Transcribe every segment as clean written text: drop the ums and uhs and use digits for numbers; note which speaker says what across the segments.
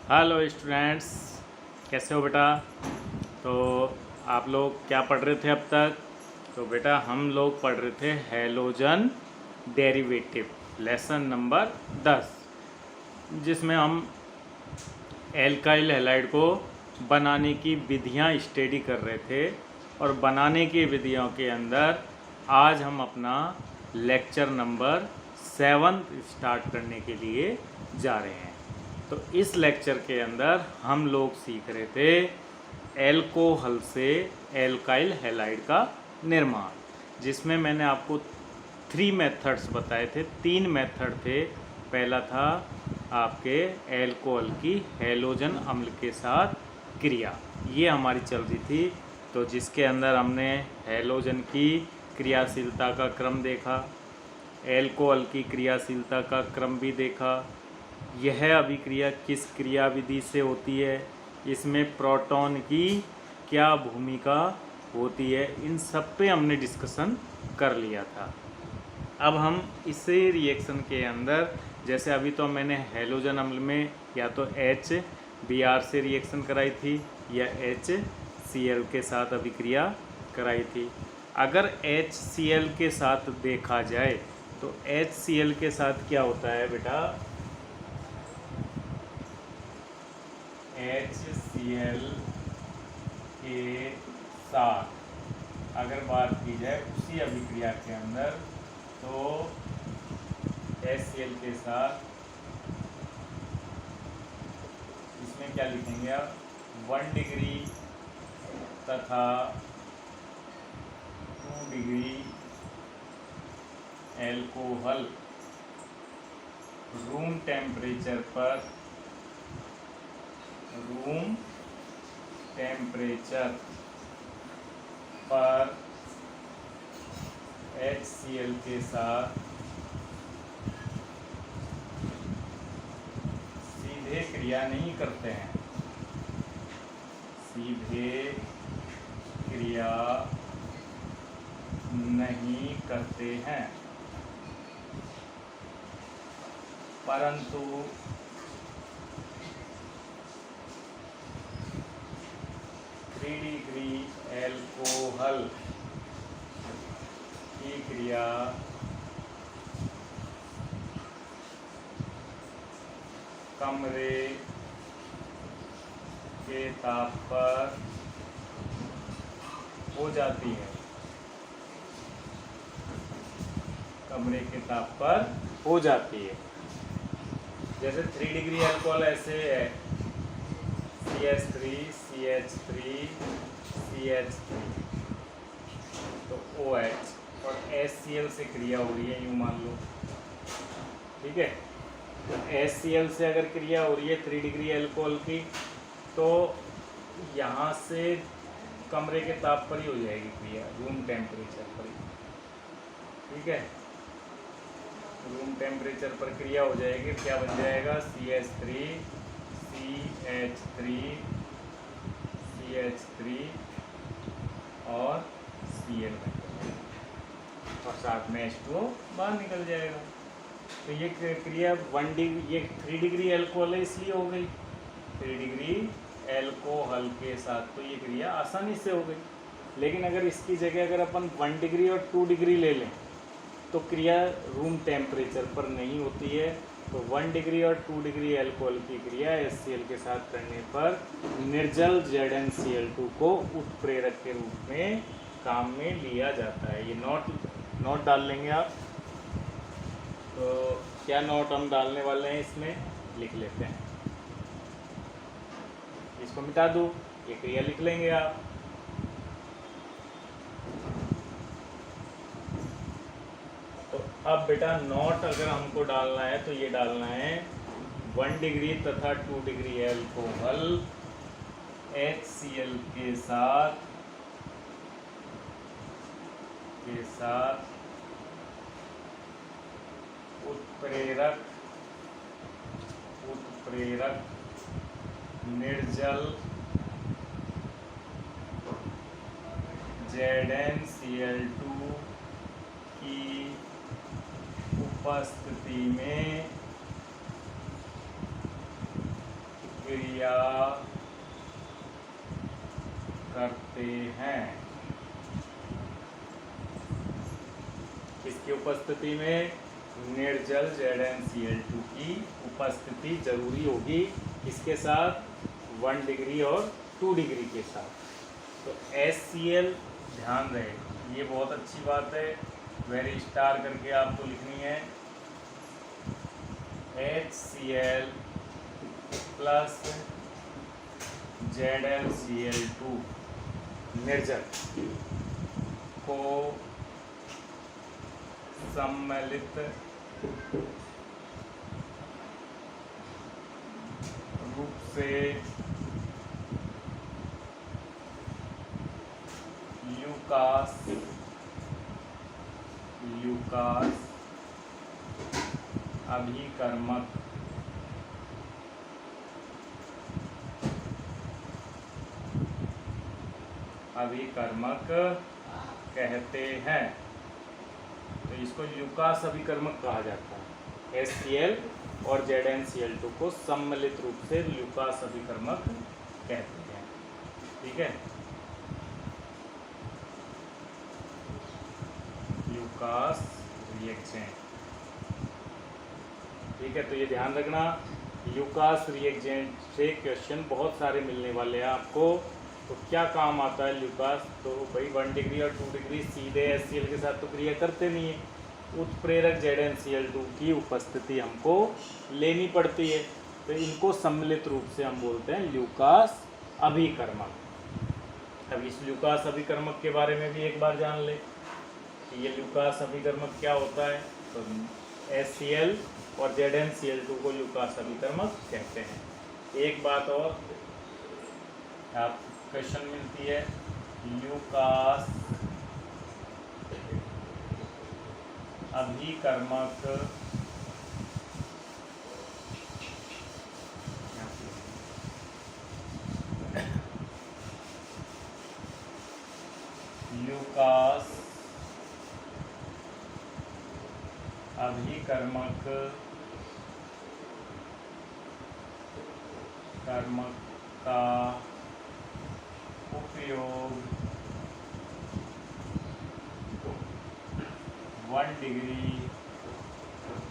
Speaker 1: Hello students, कैसे हो बेटा। तो आप लोग क्या पढ़ रहे थे अब तक? तो बेटा हम लोग पढ़ रहे थे हैलोजन डेरिवेटिव, लेसन नंबर 10, जिसमें हम एल्काइल हैलाइड को बनाने की विधियां स्टडी कर रहे थे। और बनाने की विधियों के अंदर आज हम अपना लेक्चर नंबर 7 स्टार्ट करने के लिए जा रहे हैं। तो इस लेक्चर के अंदर हम लोग सीख रहे थे एल्कोहल से एल्काइल हैलाइड का निर्माण, जिसमें मैंने आपको 3 मेथड्स बताए थे। 3 मेथड थे। पहला था आपके एल्कोहल की हैलोजन अम्ल के साथ क्रिया, ये हमारी चल रही थी। तो जिसके अंदर हमने हैलोजन की क्रियाशीलता का क्रम देखा, एल्कोहल की क्रियाशीलता का क्रम भी देखा। यह अभिक्रिया किस क्रिया विधि से होती है, इसमें प्रोटॉन की क्या भूमिका होती है, इन सब पे हमने डिस्कशन कर लिया था। अब हम इसी रिएक्शन के अंदर, जैसे अभी तो मैंने हैलोजन अम्ल में या तो HBr से रिएक्शन कराई थी या HCl के साथ अभिक्रिया कराई थी। अगर HCl के साथ देखा जाए तो HCl के साथ क्या होता है बेटा? HCl के साथ अगर बात की जाए उसी अभिक्रिया के अंदर, तो HCl के साथ इसमें क्या लिखेंगे आप? 1 डिग्री तथा 2 डिग्री एल्कोहल रूम टेम्परेचर पर HCl के साथ सीधे क्रिया नहीं करते हैं, परंतु थ्री डिग्री एल्कोहल की क्रिया कमरे के ताप पर हो जाती है। कमरे के ताप पर हो जाती है। जैसे 3 डिग्री एल्कोहल ऐसे है, CH3 CH3 CH3, तो OH और HCl से क्रिया हो रही है, यूँ मान लो। ठीक है, तो HCl से अगर क्रिया हो रही है 3 डिग्री एल्कोहल की, तो यहाँ से कमरे के ताप पर ही हो जाएगी क्रिया, रूम टेम्परेचर पर ही। ठीक है, रूम टेम्परेचर पर क्रिया हो जाएगी। क्या बन जाएगा? CH3 CH3 CH3 और Cl बन जाएगा, और साथ में H2O बाहर निकल जाएगा। तो ये क्रिया 1 डिग्री, ये 3 डिग्री एल्कोहल है इसलिए हो गई। 3 डिग्री एल्कोहल के साथ तो ये क्रिया आसानी से हो गई। लेकिन अगर इसकी जगह अगर अपन 1 डिग्री और 2 डिग्री ले लें तो क्रिया रूम टेम्परेचर पर नहीं होती है। तो 1 डिग्री और 2 डिग्री एल्कोहल की क्रिया HCl के साथ करने पर निर्जल ZnCl2 को उत्प्रेरक के रूप में काम में लिया जाता है। ये नोट डाल लेंगे आप। तो क्या नोट हम डालने वाले हैं इसमें, लिख लेते हैं। इसको मिटा दूँ, ये क्रिया लिख लेंगे आप। तो अब बेटा नोट अगर हमको डालना है तो ये डालना है 1 डिग्री तथा 2 डिग्री एल्कोहल HCl के साथ उत्प्रेरक निर्जल ZnCl2 की उपस्थिति में क्रिया करते हैं। इसकी उपस्थिति में निर्जल ZnCl2 की उपस्थिति जरूरी होगी, इसके साथ 1 डिग्री और 2 डिग्री के साथ। तो HCl ध्यान रहे, ये बहुत अच्छी बात है, वेरी स्टार करके आपको लिखनी है। HCl प्लस ZnCl2 निर्जल को सम्मिलित रूप से ल्यूकास अभिकर्मक कहते हैं। तो इसको ल्यूकास अभिकर्मक कहा जाता है। HCl और ZnCl2 को सम्मिलित रूप से ल्यूकास अभिकर्मक कहते हैं। ठीक है, ल्यूकास रिएक्शन। ठीक है, तो ये ध्यान रखना, ल्यूकास रिएक्जेंट से क्वेश्चन बहुत सारे मिलने वाले हैं आपको। तो क्या काम आता है ल्यूकास? तो भाई 1 डिग्री और 2 डिग्री सीधे HCl के साथ तो क्रिया करते नहीं है, उत्प्रेरक ZnCl2 की उपस्थिति हमको लेनी पड़ती है। तो इनको सम्मिलित रूप से हम बोलते हैं ल्यूकास अभिकर्मक। अब इस ल्यूकास अभिकर्मक के बारे में भी एक बार जान ले कि ये ल्यूकास अभिकर्मक क्या होता है। तो HCl और ZnCl2 को ल्यूकास अभिकर्मक कहते हैं। एक बात और आप क्वेश्चन मिलती है, ल्यूकास अभिकर्मक ल्यूकास अभिकर्मक का उपयोग 1 डिग्री,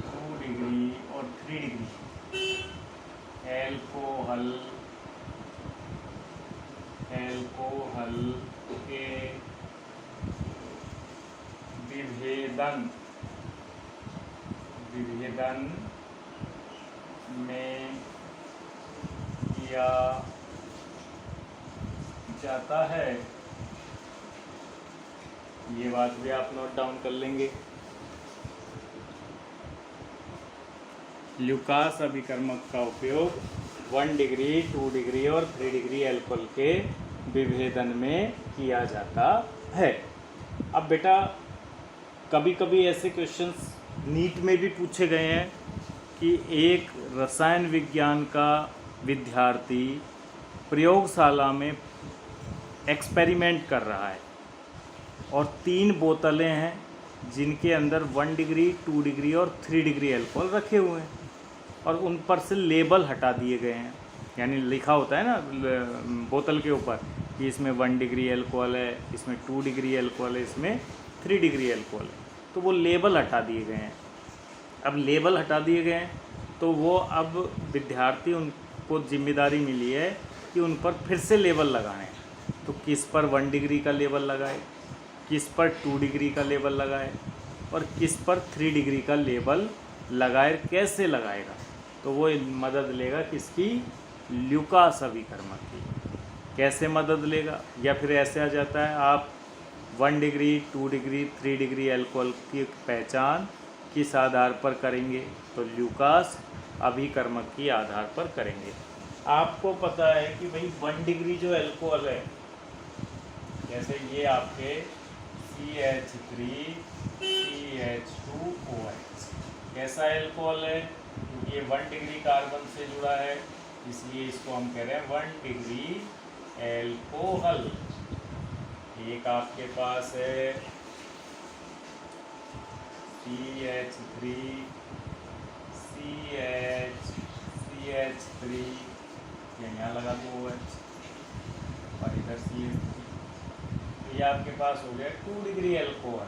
Speaker 1: 2 डिग्री और 3 डिग्री एल्कोहल के विभेदन में किया जाता है। ये बात भी आप नोट डाउन कर लेंगे। ल्यूकास अभिकर्मक का उपयोग 1 डिग्री, 2 डिग्री और 3 डिग्री एल्कोहल के विभेदन में किया जाता है। अब बेटा कभी कभी ऐसे क्वेश्चंस नीट में भी पूछे गए हैं कि एक रसायन विज्ञान का विद्यार्थी प्रयोगशाला में एक्सपेरिमेंट कर रहा है और 3 बोतलें हैं जिनके अंदर 1 डिग्री, 2 डिग्री और 3 डिग्री अल्कोहल रखे हुए हैं और उन पर से लेबल हटा दिए गए हैं। यानी लिखा होता है ना बोतल के ऊपर कि इसमें 1 डिग्री अल्कोहल है, इसमें 2 डिग्री अल्कोहल है, इसमें 3 डिग्री अल्कोहल है। तो वो लेबल हटा दिए गए हैं। अब लेबल हटा दिए गए हैं तो वो अब विद्यार्थी उनको जिम्मेदारी मिली है कि उन पर फिर से लेबल लगाएं। तो किस पर 1 डिग्री का लेबल लगाए, किस पर 2 डिग्री का लेबल लगाए और किस पर 3 डिग्री का लेबल लगाए, कैसे लगाएगा? तो वो मदद लेगा किसकी? ल्यूकास अभिकर्मक की। कैसे मदद लेगा? या फिर ऐसे आ जाता है, आप 1 डिग्री, 2 डिग्री, 3 डिग्री अल्कोहल की पहचान किस आधार पर करेंगे? तो ल्यूकास अभिकर्मक की आधार पर करेंगे। आपको पता है कि भाई 1 डिग्री जो अल्कोहल है, जैसे ये आपके CH3 CH2OH कैसा अल्कोहल है? क्योंकि ये 1 डिग्री कार्बन से जुड़ा है, इसलिए इसको हम कह रहे हैं 1 डिग्री अल्कोहल। एक आपके पास है CH3 CH3 या यहाँ लगा दो OH और इधर CH3। तो ये आपके पास हो गया 2 डिग्री एल्कोहल।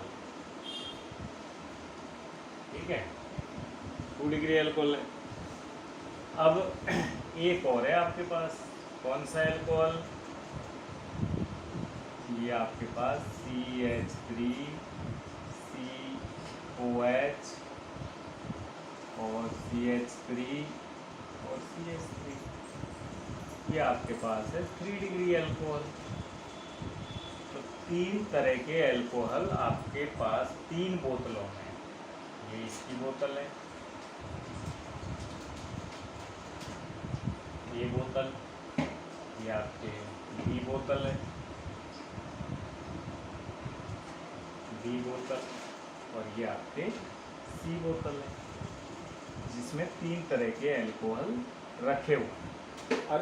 Speaker 1: ठीक है, 2 डिग्री एल्कोहल। अब एक और है आपके पास, कौन सा एल्कोहल? ये आपके पास CH3 COH और CH3 और CH3। ये आपके पास है 3 डिग्री एल्कोहल। तो 3 तरह के एल्कोहल आपके पास 3 बोतलों में। ये इसकी बोतल है, ये बोतल, ये आपके B बोतल है, B बोतल, और ये आपके C बोतल है, जिसमें 3 तरह के एल्कोहल रखे हुए। और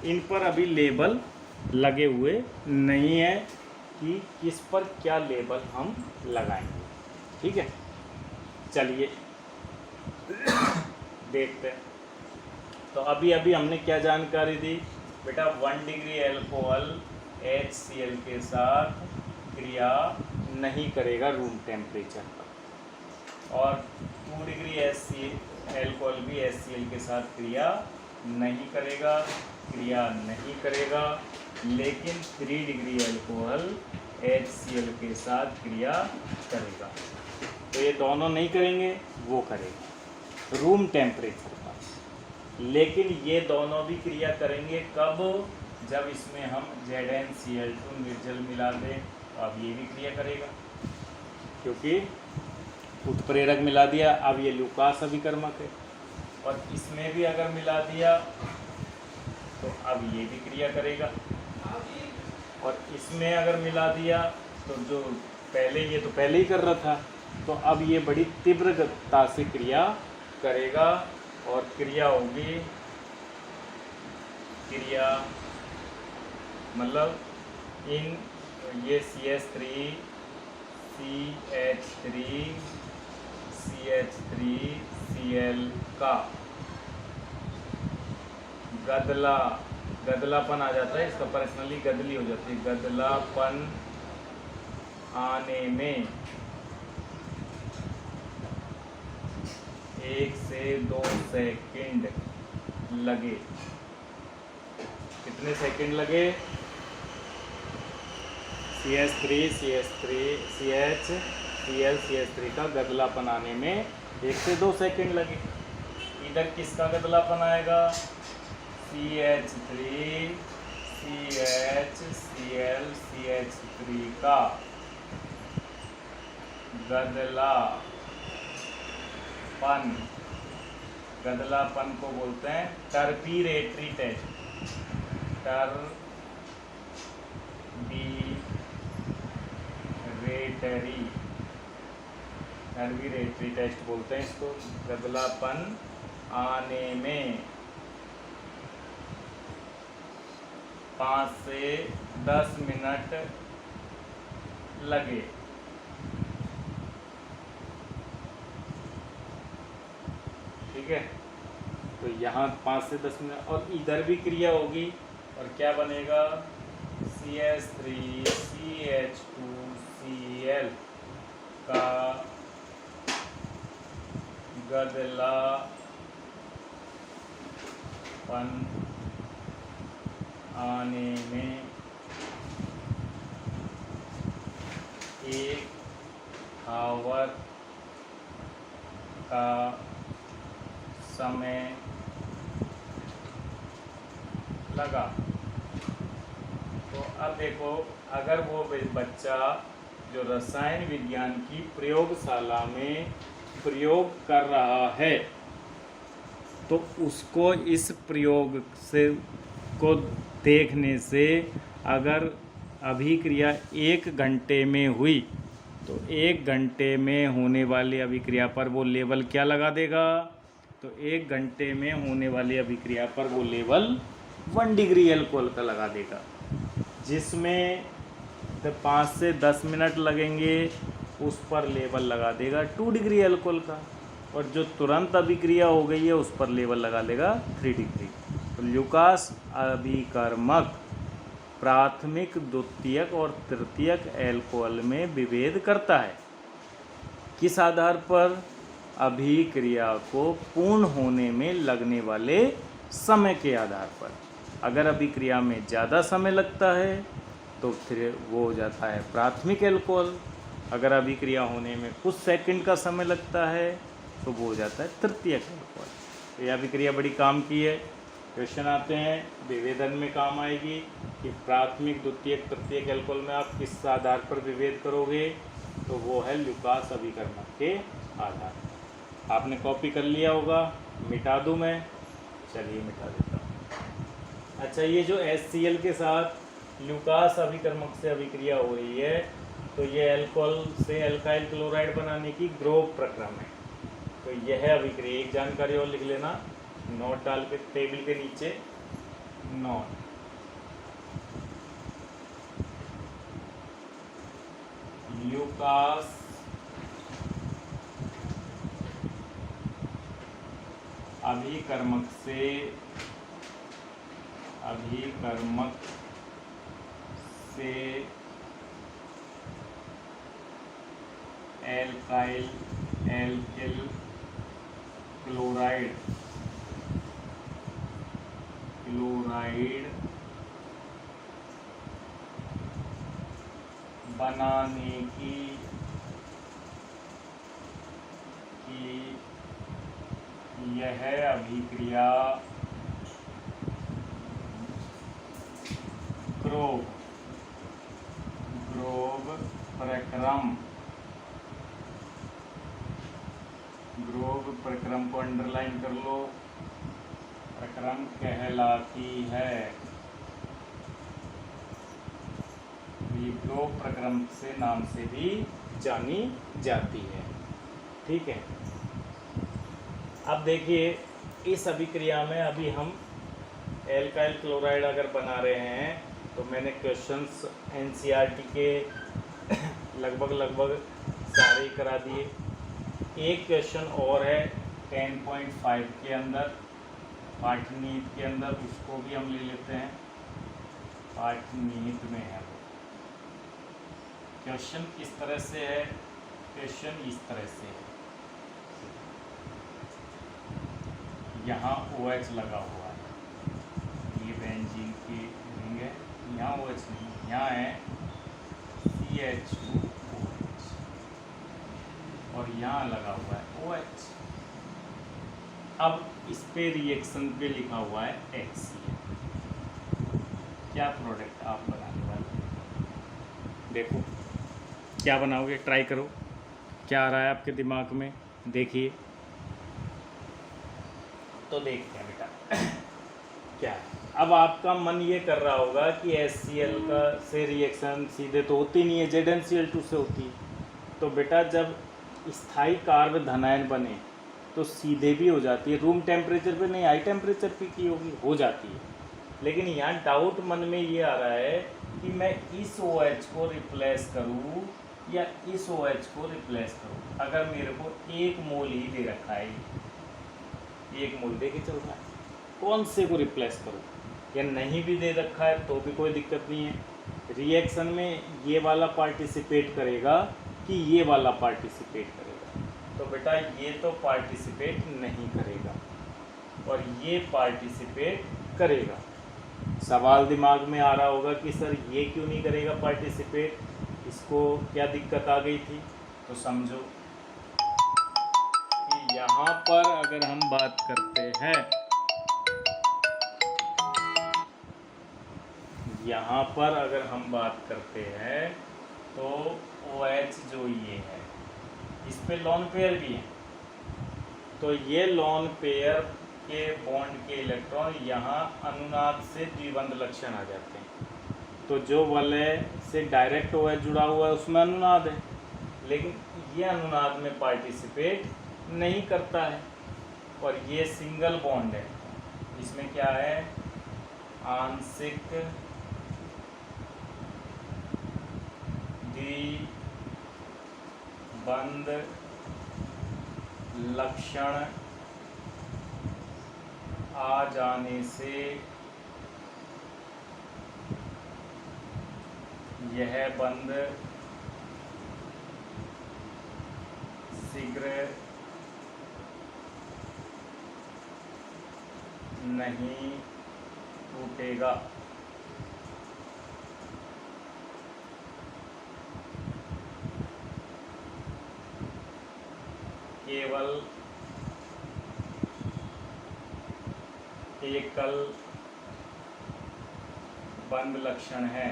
Speaker 1: इन पर अभी लेबल लगे हुए नहीं है कि किस पर क्या लेबल हम लगाएंगे। ठीक है, चलिए देखते हैं। तो अभी अभी हमने क्या जानकारी दी बेटा? 1 डिग्री एल्कोहल HCl के साथ क्रिया नहीं करेगा रूम टेम्परेचर पर, और 2 डिग्री एल्कोहल भी HCl के साथ क्रिया नहीं करेगा, लेकिन 3 डिग्री एल्कोहल HCl के साथ क्रिया करेगा। तो ये दोनों नहीं करेंगे, वो करेगा रूम टेम्परेचर पर। लेकिन ये दोनों भी क्रिया करेंगे कब? जब इसमें हम ZnCl2 निर्जल मिला दें, तो अब ये भी क्रिया करेगा, क्योंकि उत्प्रेरक मिला दिया। अब ये लूकास अभिकर्मक है, और इसमें भी अगर मिला दिया तो अब ये भी क्रिया करेगा, और इसमें अगर मिला दिया तो जो पहले, ये तो पहले ही कर रहा था, तो अब ये बड़ी तीव्र गति से क्रिया करेगा, और क्रिया होगी, क्रिया मतलब इन ये CH3 CH3Cl का गदलापन आ जाता है, इसका पर्सनली गदली हो जाती है। गदलापन आने में 1 से 2 सेकंड लगे। कितने सेकंड लगे? CH3 का गदलापन आने में 1 से 2 सेकंड लगे। इधर किसका गदलापन आएगा? CH3CHCl का गदलापन को बोलते हैं टर्बीरेटरी टेस्ट। टर्बीरेटरी टेस्ट बोलते हैं इसको। गदलापन आने में 5 से 10 मिनट लगे। ठीक है, तो यहाँ 5 से 10 मिनट, और इधर भी क्रिया होगी, और क्या बनेगा? CH3CH2Cl का गदलापन आने में 1 आवर का समय लगा। तो अब देखो, अगर वो बच्चा जो रसायन विज्ञान की प्रयोगशाला में प्रयोग कर रहा है, तो उसको इस प्रयोग से को देखने से अगर अभिक्रिया 1 घंटे में हुई, तो 1 घंटे में होने वाली अभिक्रिया पर वो लेवल क्या लगा देगा? तो 1 घंटे में होने वाली अभिक्रिया पर वो लेवल 1 डिग्री एल्कोहल का लगा देगा। जिसमें 5 से 10 मिनट लगेंगे, उस पर लेवल लगा देगा 2 डिग्री एल्कोहल का, और जो तुरंत अभिक्रिया हो गई है उस पर लेवल लगा देगा 3 डिग्री। तो ल्यूकास अभिकर्मक प्राथमिक, द्वितीयक और तृतीयक एल्कोहल में विभेद करता है। किस आधार पर? अभिक्रिया को पूर्ण होने में लगने वाले समय के आधार पर। अगर अभिक्रिया में ज़्यादा समय लगता है तो फिर वो हो जाता है प्राथमिक एल्कोहल। अगर अभिक्रिया होने में कुछ सेकंड का समय लगता है तो वो हो जाता है तृतीयक एल्कोहल। तो यह अभिक्रिया बड़ी काम की है। क्वेश्चन आते हैं, विभेदन में काम आएगी कि प्राथमिक, द्वितीयक, तृतीयक एल्कोहल में आप किस आधार पर विभेद करोगे? तो वो है ल्यूकास अभिकर्मक के आधार। आपने कॉपी कर लिया होगा, मिटा दूँ मैं? चलिए मिटा देता हूँ। अच्छा, ये जो HCl के साथ ल्यूकास अभिकर्मक से अभिक्रिया हो रही है, तो ये अल्कोहल से अल्काइल क्लोराइड बनाने की ग्रोव प्रक्रम है। तो यह अभिक्रिया, एक जानकारी और लिख लेना, नोट डाल के टेबल के नीचे, नोट ल्यूकास अभिकर्मक से एल्किल क्लोराइड बनाने की यह अभिक्रिया ग्रोव प्रक्रम को अंडरलाइन कर लो, प्रक्रम कहलाती है। ये ग्रोव प्रक्रम से नाम से भी जानी जाती है। ठीक है, अब देखिए इस अभिक्रिया में अभी हम एल्काइल क्लोराइड अगर बना रहे हैं तो मैंने क्वेश्चंस NCERT के लगभग सारे करा दिए। एक क्वेश्चन और है 10.5 के अंदर, पाठनीति के अंदर, उसको भी हम ले लेते हैं। पाठनीति में है वो क्वेश्चन। किस तरह से है क्वेश्चन? इस तरह से है, यहाँ OH लगा हुआ है, ये बेंजीन की रिंग है, यहाँ OH नहीं, यहाँ है CH2OH और यहाँ लगा हुआ है OH। अब इस पे रिएक्शन पे लिखा हुआ है HCl। क्या प्रोडक्ट आप बनाने वाले? देखो क्या बनाओगे, ट्राई करो, क्या आ रहा है आपके दिमाग में, देखिए। तो देखते हैं बेटा क्या है। अब आपका मन ये कर रहा होगा कि HCl का से रिएक्शन सीधे तो होती नहीं है, ZnCl2 से होती है। तो बेटा जब स्थायी कार्ब धनायन बने तो सीधे भी हो जाती है, रूम टेम्परेचर पे नहीं, हाई टेम्परेचर पे की होगी, हो जाती है। लेकिन यहाँ डाउट मन में ये आ रहा है कि मैं इस OH को रिप्लेस करूँ या इस OH को रिप्लेस करूँ। अगर मेरे को 1 मोल ही दे रखा है, 1 मोल दे के चल रहा है, कौन से को रिप्लेस करूँ? या नहीं भी दे रखा है तो भी कोई दिक्कत नहीं है। रिएक्शन में ये वाला पार्टिसिपेट करेगा कि ये वाला पार्टिसिपेट करेगा? तो बेटा ये तो पार्टिसिपेट नहीं करेगा और ये पार्टिसिपेट करेगा। सवाल दिमाग में आ रहा होगा कि सर ये क्यों नहीं करेगा पार्टिसिपेट, इसको क्या दिक्कत आ गई थी? तो समझो कि यहाँ पर अगर हम बात करते हैं, यहाँ पर अगर हम बात करते हैं तो OH जो ये है इस पे लॉन पेयर भी है, तो ये लॉन पेयर के बॉन्ड के इलेक्ट्रॉन यहाँ अनुनाद से द्विबंध लक्षण आ जाते हैं। तो जो वलय से डायरेक्ट OH जुड़ा हुआ है उसमें अनुनाद है, लेकिन ये अनुनाद में पार्टिसिपेट नहीं करता है। और ये सिंगल बॉन्ड है, इसमें क्या है, आंशिक द्विबंध लक्षण आ जाने से यह बंद शीघ्र नहीं टूटेगा। केवल एकल बंद लक्षण है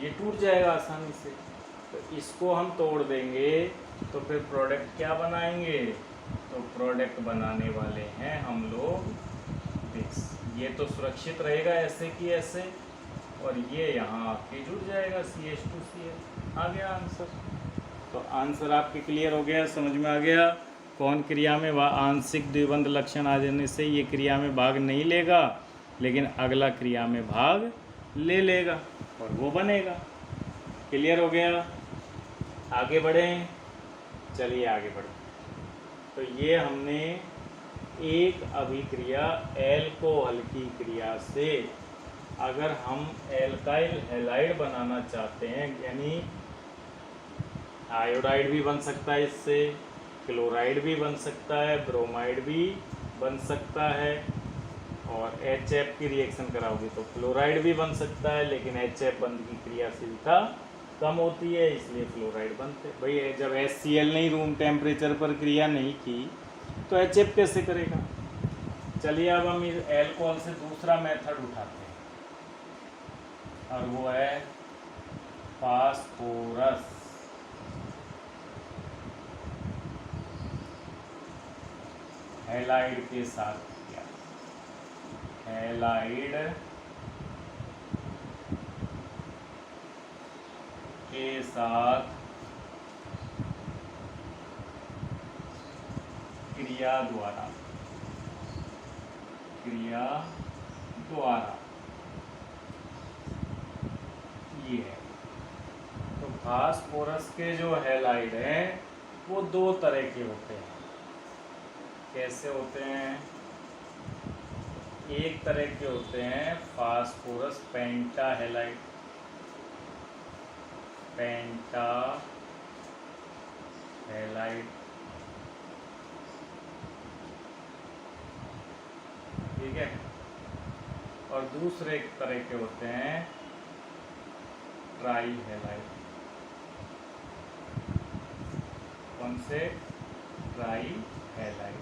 Speaker 1: ये टूट जाएगा आसानी से। तो इसको हम तोड़ देंगे तो फिर प्रोडक्ट क्या बनाएंगे? तो प्रोडक्ट बनाने वाले हैं हम लोग दिस। ये तो सुरक्षित रहेगा ऐसे कि ऐसे, और ये यहाँ आके जुड़ जाएगा CH2Cl। आ गया आंसर। तो आंसर आपके क्लियर हो गया, समझ में आ गया। कौन क्रिया में आंशिक द्विबंध लक्षण आ जाने से ये क्रिया में भाग नहीं लेगा, लेकिन अगला क्रिया में भाग ले लेगा और वो बनेगा। क्लियर हो गया? आगे बढ़ें, चलिए आगे बढ़ें। तो ये हमने एक अभिक्रिया एल्कोहल की क्रिया से अगर हम एल्काइल हैलाइड बनाना चाहते हैं, यानी आयोडाइड भी बन सकता है इससे, क्लोराइड भी बन सकता है, ब्रोमाइड भी बन सकता है, और HF की रिएक्शन कराओगे तो फ्लोराइड भी बन सकता है, लेकिन HF बंध की क्रियाशीलता कम होती है इसलिए फ्लोराइड बनते। भाई जब HCl नहीं रूम टेम्परेचर पर क्रिया नहीं की तो HF कैसे करेगा? चलिए अब हम इस एल्कोहल से दूसरा मेथड उठाते हैं, और वो है फास्फोरस। हैलाइड के साथ किया, हैलाइड के साथ क्रिया द्वारा ये है। तो फास्फोरस के जो हैलाइड हैं वो दो तरह के होते हैं। कैसे होते हैं? एक तरह के होते हैं फास्फोरस पेंटाहैलाइड, ठीक है, और दूसरे तरह के होते हैं ट्राईहैलाइड। कौन से? ट्राईहैलाइड।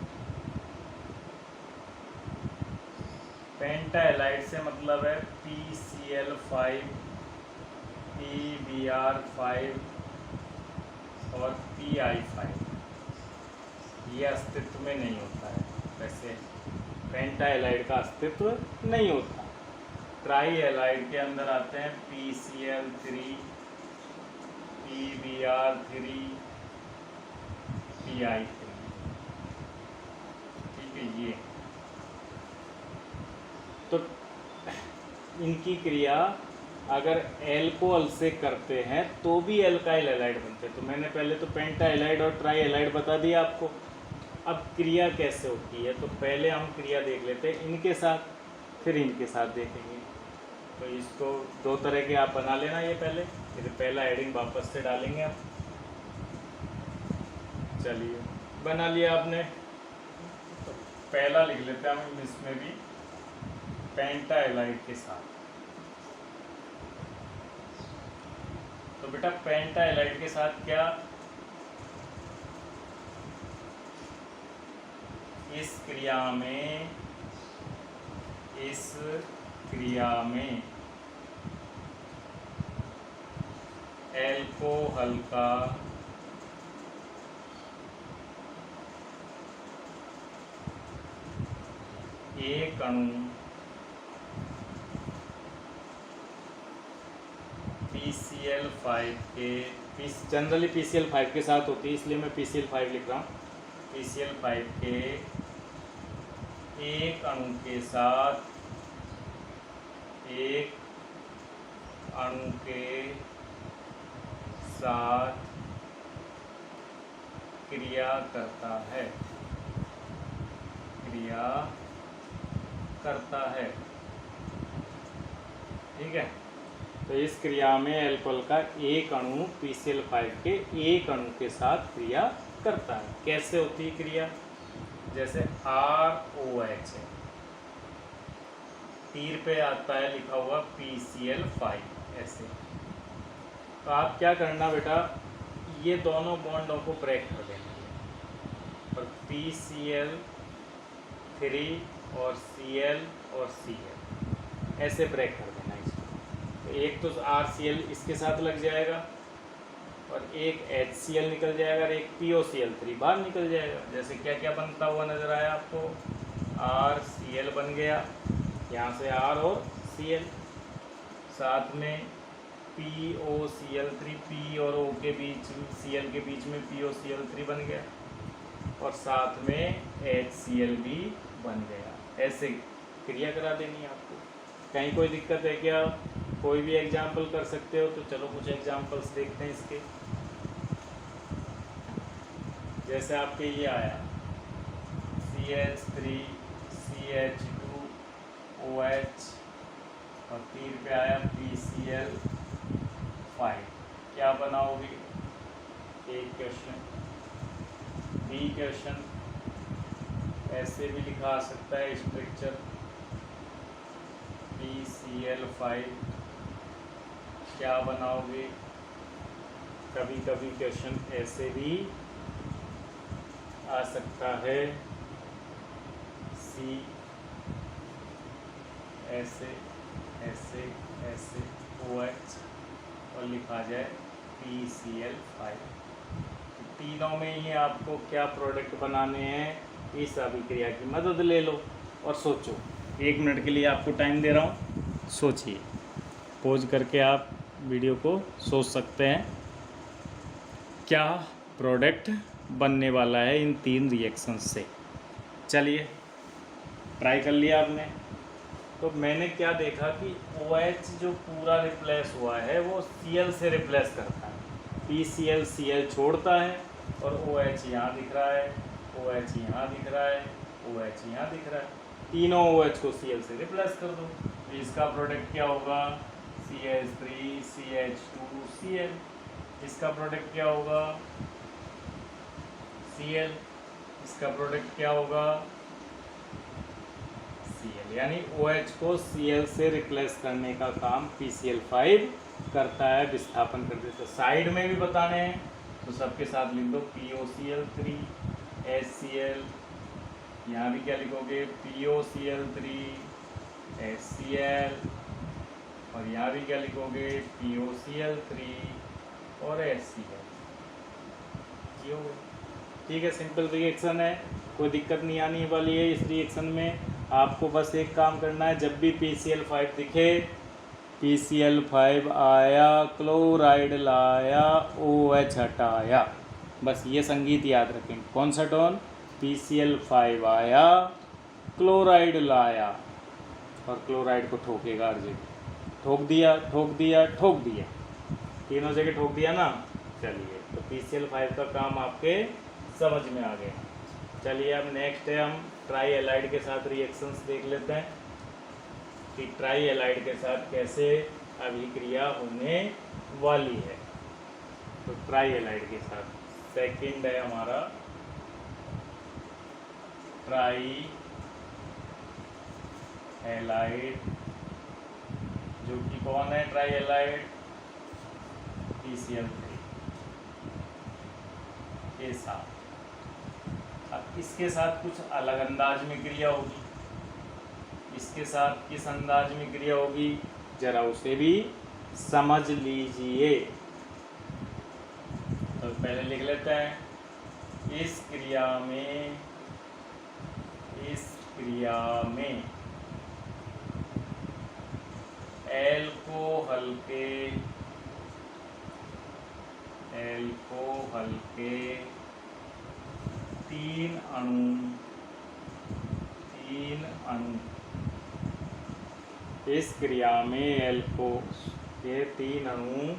Speaker 1: पेंटाहैलाइड से मतलब है PCl5, PBr5 और PI5। ये अस्तित्व में नहीं होता है, वैसे पेंटाहैलाइड का अस्तित्व नहीं होता। ट्राईहैलाइड के अंदर आते हैं PCl3, PBr3, PI3। ठीक है, ये तो इनकी क्रिया अगर एल्कोहल से करते हैं तो भी एल्काइल हैलाइड बनते हैं। तो मैंने पहले तो पेंटाहैलाइड और ट्राईहैलाइड बता दिया आपको। अब क्रिया कैसे होती है तो पहले हम क्रिया देख लेते हैं इनके साथ, फिर इनके साथ देखेंगे। तो इसको दो तरह के आप बना लेना ये पहले, फिर पहला हेडिंग वापस से डालेंगे आप। चलिए बना लिया आपने, तो पहला लिख लेते हैं हम इसमें भी पेंटाहैलाइड के साथ। तो बेटा पेंटाहैलाइड के साथ क्या, इस क्रिया में एल्कोहल का एक अणु PCl5 के, जनरली PCl5 के साथ होती है इसलिए मैं PCl5 लिख रहा हूँ। PCl5 के एक अणु के साथ क्रिया करता है। क्रिया करता है। ठीक है, तो इस क्रिया में एल्कोहल का एक अणु PCl5 के एक अणु के साथ क्रिया करता है। कैसे होती है क्रिया? जैसे ROH है, तीर पे आता है लिखा हुआ PCl5 ऐसे। तो आप क्या करना बेटा, ये दोनों बॉन्डों को ब्रेक कर देना और PCl3 और Cl और Cl ऐसे ब्रेक कर देना इसको। तो एक तो RCl इसके साथ लग जाएगा और एक HCl निकल जाएगा और एक POCl3 बाहर निकल जाएगा। जैसे क्या क्या बनता हुआ नज़र आया आपको, RCl बन गया, यहाँ से R और Cl, साथ में POCl3, P और O के बीच, Cl के बीच में POCl3 बन गया और साथ में HCl भी बन गया। ऐसे क्रिया करा देनी है आपको। कहीं कोई दिक्कत है क्या? कोई भी एग्जाम्पल कर सकते हो, तो चलो कुछ एग्जाम्पल्स देखते हैं इसके। जैसे आपके ये आया CH3 CH2 OH और तीर पे आया PCl5, क्या बनाओगे? एक क्वेश्चन। बी क्वेश्चन ऐसे भी लिखा सकता है स्ट्रक्चर PCl5, क्या बनाओगे? कभी कभी क्वेश्चन ऐसे भी आ सकता है, C ऐसे ऐसे ऐसे OH और लिखा जाए PCl5। तीनों में ही आपको क्या प्रोडक्ट बनाने हैं, इस अभिक्रिया की मदद ले लो और सोचो। 1 मिनट के लिए आपको टाइम दे रहा हूँ, सोचिए। पॉज करके आप वीडियो को सोच सकते हैं क्या प्रोडक्ट बनने वाला है इन 3 रिएक्शन से। चलिए, ट्राई कर लिया आपने। तो मैंने क्या देखा कि OH जो पूरा रिप्लेस हुआ है वो Cl से रिप्लेस करता है। PCl Cl छोड़ता है और OH यहाँ दिख रहा है, OH यहाँ दिख रहा है, OH यहाँ दिख रहा है। तीनों OH को Cl से रिप्लेस कर दो, तो इसका प्रोडक्ट क्या होगा? CH3 CH2 Cl। इसका प्रोडक्ट क्या होगा? Cl। इसका प्रोडक्ट क्या होगा? Cl। यानी OH को Cl से रिप्लेस करने का काम PCl5 करता है, विस्थापन कर देता है। साइड में भी बताने हैं तो सबके साथ लिख दो POCl3 HCl, यहाँ भी क्या लिखोगे? POCl3 HCl, और यहाँ भी क्या लिखोगे? POCl3 और HCl। ठीक है, सिंपल रिएक्शन है, कोई दिक्कत नहीं आने वाली है इस रिएक्शन में। आपको बस एक काम करना है, जब भी PCl5 दिखे, PCl5 आया, क्लोराइड लाया, OH हटाया, बस ये संगीत याद रखें। कौन सा टोन? PCl5 आया, क्लोराइड लाया और क्लोराइड को ठोकेगा अर्जेंट। ठोक दिया ठोक दिया ठोक दिया, तीनों जगह ठोक दिया ना। चलिए, तो PCl5 का काम आपके समझ में आ गया। चलिए, अब नेक्स्ट है, हम ट्राई एलाइड के साथ रिएक्शंस देख लेते हैं कि ट्राई एलाइड के साथ कैसे अभिक्रिया होने वाली है। तो ट्राई एलाइड के साथ सेकंड है हमारा ट्राई एलाइड, जो कि कौन है? ट्राई एलाइड PCl3 के साथ। अब इसके साथ कुछ अलग अंदाज में क्रिया होगी। इसके साथ किस अंदाज में क्रिया होगी, जरा उसे भी समझ लीजिए। तो पहले लिख लेते हैं, इस क्रिया में एल्कोहल के 3 अणु इस क्रिया में एल्कोहल के 3 अणु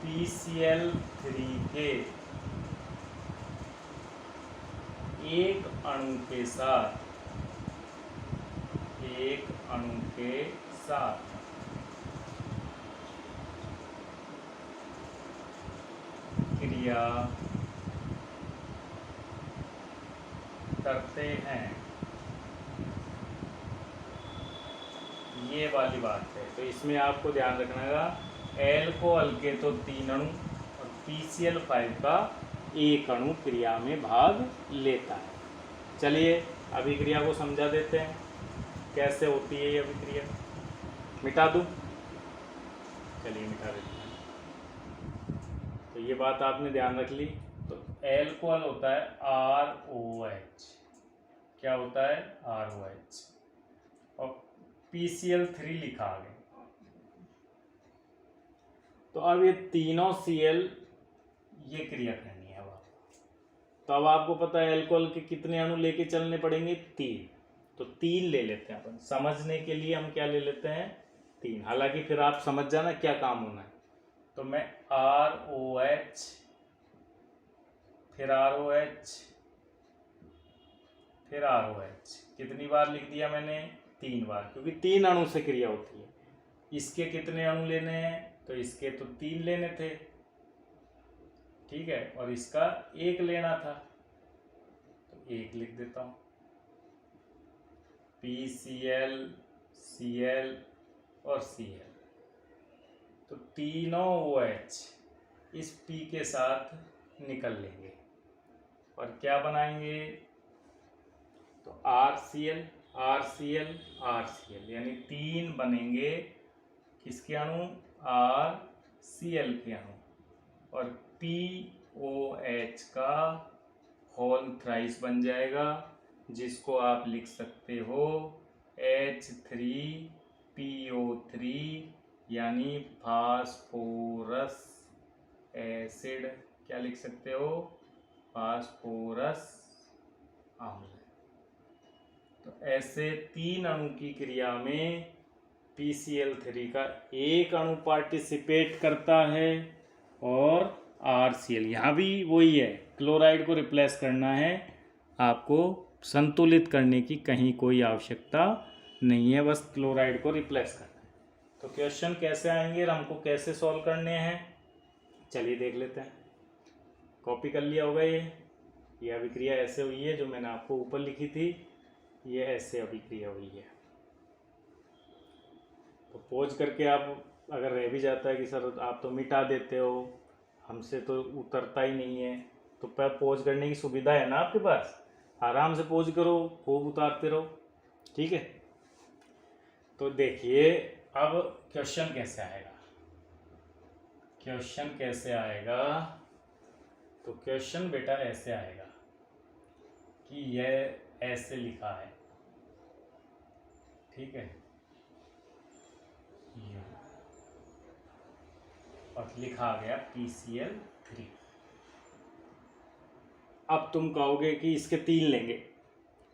Speaker 1: PCl3 के एक अणु के साथ एक अणु के साथ क्रिया करते हैं, ये वाली बात है। तो इसमें आपको ध्यान रखना है, एल्कोहल के तो 3 अणु और PCl5 का 1 अणु क्रिया में भाग लेता है। चलिए अभिक्रिया को समझा देते हैं कैसे होती है ये अभिक्रिया। मिटा दूं? चलिए मिटा देते हैं। तो ये बात आपने ध्यान रख ली। तो एल्कोहल होता है ROH। क्या होता है? ROH। और PCl3 लिखा आगे। तो अब ये तीनों Cl ये क्रिया करनी है अब आपको। तो अब आपको पता है एल्कोहल के कितने अणु लेके चलने पड़ेंगे? 3। तो 3 ले लेते हैं अपन। समझने के लिए हम क्या ले लेते हैं? 3। हालांकि फिर आप समझ जाना क्या काम होना है। तो मैं ROH, फिर ROH, फिर ROH कितनी बार लिख दिया मैंने? 3 बार, क्योंकि 3 अणु से क्रिया होती है। इसके कितने अणु लेने हैं? तो इसके तो 3 लेने थे, ठीक है, और इसका 1 लेना था, तो 1 लिख देता हूं। PCl, Cl और Cl, तो तीनों OH इस P के साथ निकल लेंगे और क्या बनाएंगे? तो RCl, RCl, RCl, यानी 3 बनेंगे किसके अणु? RCl के अणु, और POH का होल थ्राइस बन जाएगा, जिसको आप लिख सकते हो H3PO3, यानी फास्फोरस एसिड। क्या लिख सकते हो? फास्फोरस अम्ल। तो ऐसे 3 अणु की क्रिया में PCl3 का 1 अणु पार्टिसिपेट करता है, और RCl यहाँ भी वही है, क्लोराइड को रिप्लेस करना है आपको, संतुलित करने की कहीं कोई आवश्यकता नहीं है, बस क्लोराइड को रिप्लेस करना है। तो क्वेश्चन कैसे आएंगे और हमको कैसे सॉल्व करने हैं, चलिए देख लेते हैं। कॉपी कर लिया होगा ये अभिक्रिया ऐसे हुई है जो मैंने आपको ऊपर लिखी थी, ये ऐसे अभिक्रिया हुई है। तो पोज करके आप, अगर रह भी जाता है कि सर आप तो मिटा देते हो, हमसे तो उतरता ही नहीं है, तो पर पोज करने की सुविधा है ना आपके पास, आराम से पोज करो, खूब उतारते रहो, ठीक है। तो देखिए अब क्वेश्चन कैसे आएगा। क्वेश्चन कैसे आएगा? तो क्वेश्चन बेटा ऐसे आएगा कि यह ऐसे लिखा है, ठीक है, और लिखा गया PCl3। अब तुम कहोगे कि इसके 3 लेंगे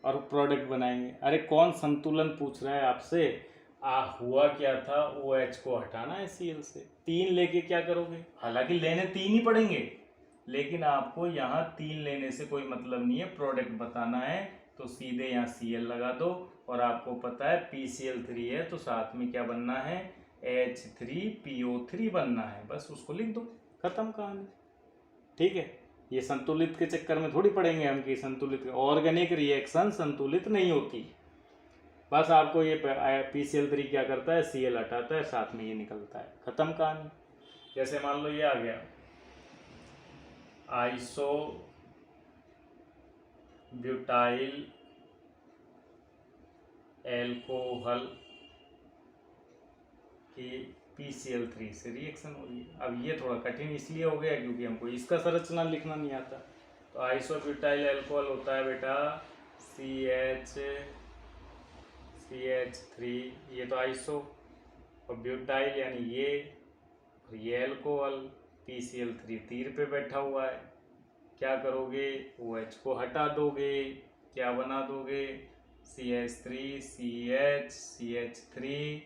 Speaker 1: और प्रोडक्ट बनाएंगे। अरे कौन संतुलन पूछ रहा है आपसे? हुआ क्या था, OH को हटाना है Cl से, 3 लेके क्या करोगे? हालांकि लेने 3 ही पड़ेंगे, लेकिन आपको यहाँ 3 लेने से कोई मतलब नहीं है, प्रोडक्ट बताना है, तो सीधे यहाँ Cl लगा दो, और आपको पता है PCl3 है, तो साथ में क्या बनना है? H3PO3 बनना है, बस उसको लिख दो, खत्म कहानी, ठीक है। ये संतुलित के चक्कर में थोड़ी पड़ेंगे हम कि संतुलित, ऑर्गेनिक रिएक्शन संतुलित नहीं होती, बस आपको ये PCl3 क्या करता है? Cl हटाता है, साथ में ये निकलता है, खत्म कहानी। जैसे मान लो ये आ गया आइसो ब्यूटाइल एल्कोहल की PCl3 से रिएक्शन हो रही है। अब ये थोड़ा कठिन इसलिए हो गया क्योंकि हमको इसका संरचना लिखना नहीं आता। तो आइसोब्यूटाइल अल्कोहल होता है बेटा CH3, ये तो आइसो, और ब्यूटाइल यानी ये, और ये अल्कोहल, PCl3 तीर पे बैठा हुआ है। क्या करोगे? OH को हटा दोगे, क्या बना दोगे? CH3 CH CH3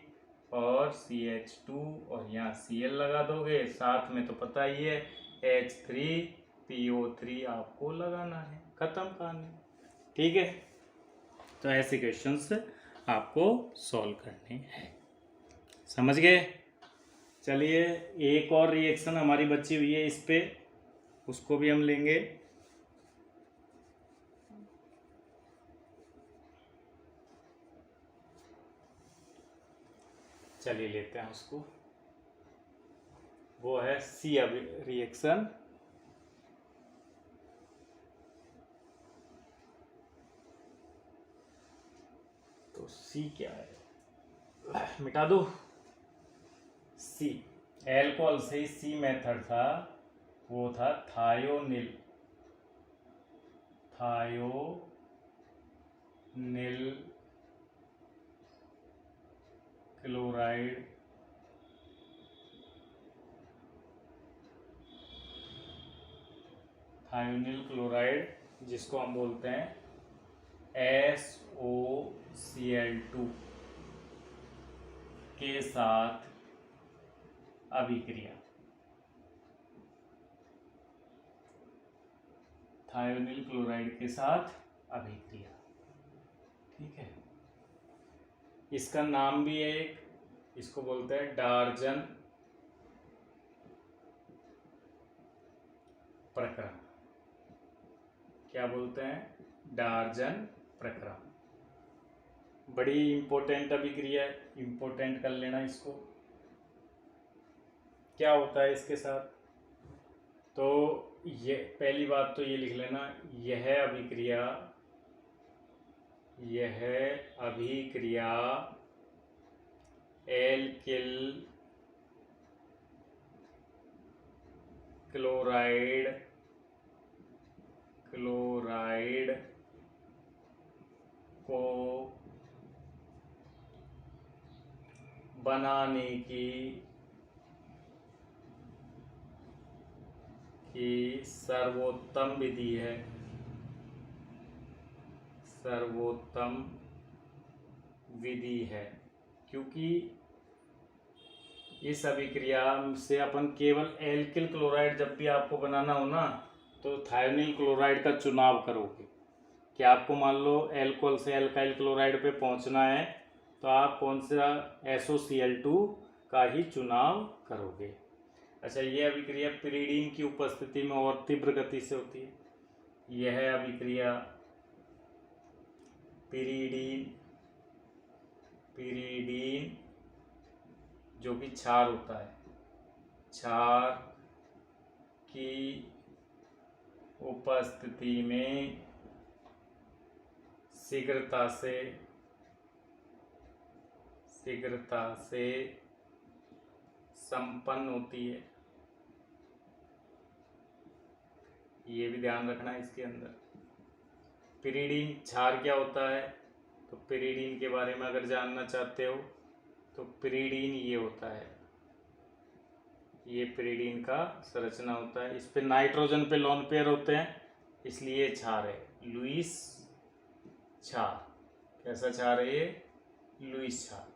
Speaker 1: और CH2, और यहाँ Cl लगा दोगे, साथ में तो पता ही है H3PO3 आपको लगाना है, खत्म कहानी, ठीक है। तो ऐसे क्वेश्चंस आपको सॉल्व करने हैं। समझ गए? चलिए एक और रिएक्शन हमारी बची हुई है इस पे, उसको भी हम लेंगे। चलिए लेते हैं उसको। वो है सी रिएक्शन। तो सी क्या है, मिटा दो। सी एल्कोहल से सी मेथड था, वो था थायोनिल क्लोराइड जिसको हम बोलते हैं SOCl2 के साथ अभिक्रिया। थायोनिल क्लोराइड के साथ अभिक्रिया, ठीक है। इसका नाम भी है एक, इसको बोलते हैं डार्जन प्रक्रम। क्या बोलते हैं? डार्जन प्रक्रम। बड़ी इंपॉर्टेंट अभिक्रिया है, इंपॉर्टेंट कर लेना इसको। क्या होता है इसके साथ? तो ये पहली बात तो ये लिख लेना, यह अभिक्रिया एल्किल क्लोराइड को बनाने की सर्वोत्तम विधि है, क्योंकि इस अभिक्रिया से अपन केवल एल्किल क्लोराइड जब भी आपको बनाना हो ना, तो थायोनिल क्लोराइड का चुनाव करोगे। कि आपको मान लो एल्कोहल से एल्काइल क्लोराइड पे पहुंचना है, तो आप कौन सा SOCl2 का ही चुनाव करोगे। अच्छा, यह अभिक्रिया पिरीडीन की उपस्थिति में और तीव्र गति से होती है। यह अभिक्रिया पिरीडीन जो कि क्षार होता है, क्षार की उपस्थिति में शीघ्रता से संपन्न होती है। ये भी ध्यान रखना है इसके अंदर। पिरीडीन क्षार क्या होता है, तो पिरीडीन के बारे में अगर जानना चाहते हो तो पिरीडीन ये होता है, ये पिरीडीन का संरचना होता है। इस पे नाइट्रोजन पे लोन पेयर होते हैं, इसलिए क्षार है, लुईस क्षार। कैसा क्षार है ये? लुईस क्षार।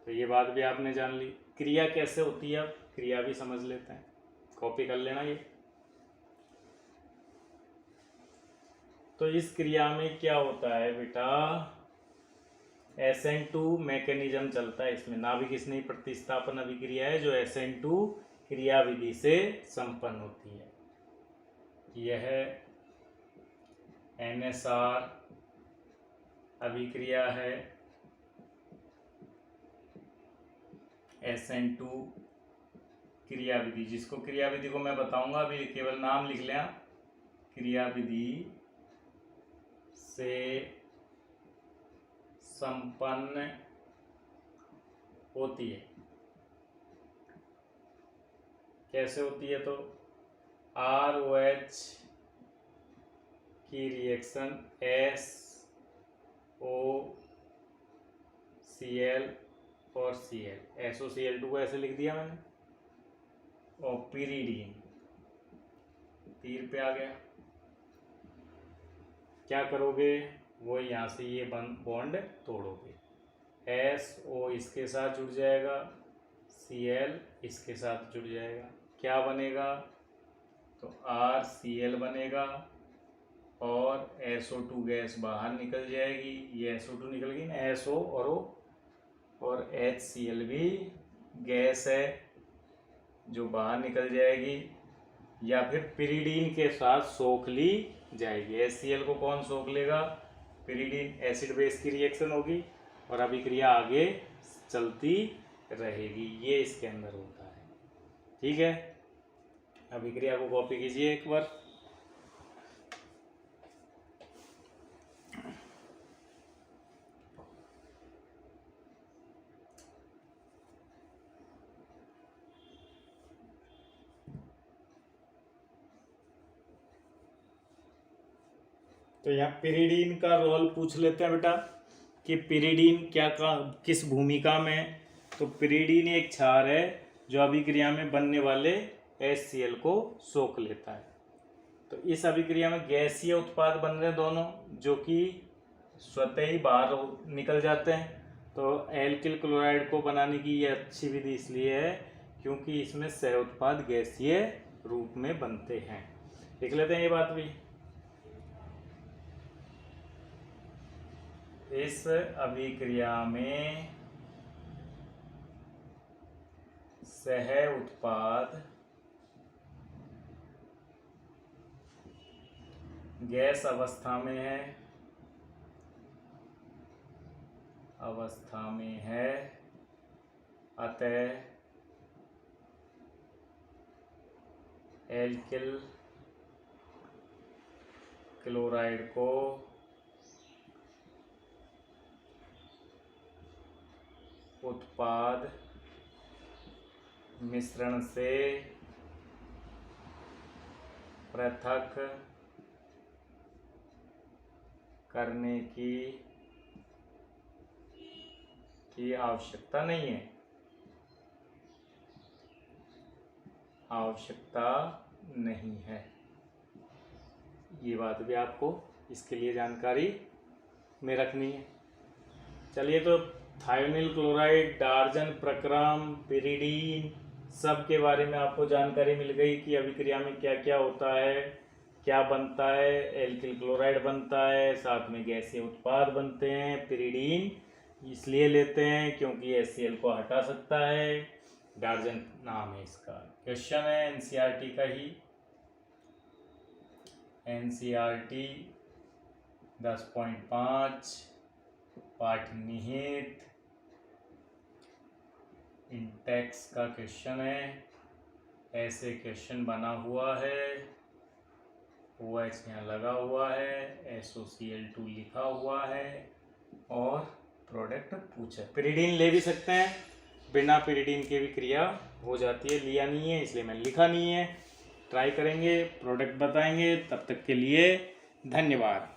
Speaker 1: तो ये बात भी आपने जान ली। क्रिया कैसे होती है, अब क्रिया भी समझ लेते हैं, कॉपी कर लेना ये। तो इस क्रिया में क्या होता है बेटा, SN2 मैकेनिज्म चलता है इसमें। नाभिक स्नेही प्रतिस्थापन अभिक्रिया है जो SN2 क्रिया विधि से संपन्न होती है। यह NSR अभिक्रिया है SN2 क्रिया विधि, जिसको क्रिया विधि को मैं बताऊंगा, अभी केवल नाम लिख लें। क्रिया विधि से संपन्न होती है। कैसे होती है? तो ROH की रिएक्शन SOCl और Cl, SOCl2 को ऐसे लिख दिया मैंने, और पिरीडीन तीर पे आ गया। क्या करोगे? वो यहाँ से ये बॉन्ड तोड़ोगे, SO इसके साथ जुड़ जाएगा, Cl इसके साथ जुड़ जाएगा। क्या बनेगा? तो RCl बनेगा, और SO2 गैस बाहर निकल जाएगी। ये SO2 निकल गई ना, SO और O, और HCl भी गैस है जो बाहर निकल जाएगी या फिर पिरिडीन के साथ सोख ली जाएगी। HCl को कौन सोख लेगा? पिरिडीन। एसिड बेस की रिएक्शन होगी और अभिक्रिया आगे चलती रहेगी। ये इसके अंदर होता है। ठीक है, अभिक्रिया को कॉपी कीजिए एक बार। तो यहाँ पिरिडीन का रोल पूछ लेते हैं बेटा कि पिरिडीन किस भूमिका में है। तो पिरिडीन एक क्षार है जो अभिक्रिया में बनने वाले HCl को सोख लेता है। तो इस अभिक्रिया में गैसीय उत्पाद बन रहे हैं दोनों, जो कि स्वतः ही बाहर निकल जाते हैं। तो एल्किल क्लोराइड को बनाने की ये अच्छी विधि इसलिए है क्योंकि इसमें सह उत्पाद गैसीय रूप में बनते हैं। लिख लेते हैं ये बात भी। इस अभिक्रिया में सह उत्पाद गैस अवस्था में है, अतः एल्किल क्लोराइड को उत्पाद मिश्रण से पृथक करने की आवश्यकता नहीं है। ये बात भी आपको इसके लिए जानकारी में रखनी है। चलिए, तो थायोनिल क्लोराइड, डार्जन प्रक्रम, पिरिडीन सब के बारे में आपको जानकारी मिल गई कि अभिक्रिया में क्या क्या होता है, क्या बनता है। एल्किल क्लोराइड बनता है, साथ में गैसीय उत्पाद बनते हैं। पिरिडीन इसलिए लेते हैं क्योंकि HCl को हटा सकता है। डार्जन नाम है इसका। क्वेश्चन है NCERT का ही, NCERT 10.5 पाठ निहित इंटेक्स का क्वेश्चन है। ऐसे क्वेश्चन बना हुआ है, OH यहाँ लगा हुआ है, SOCl2 लिखा हुआ है और प्रोडक्ट पूछा। पिरिडीन ले भी सकते हैं, बिना पिरिडीन के भी क्रिया हो जाती है। लिया नहीं है इसलिए मैंने लिखा नहीं है। ट्राई करेंगे, प्रोडक्ट बताएंगे। तब तक के लिए धन्यवाद।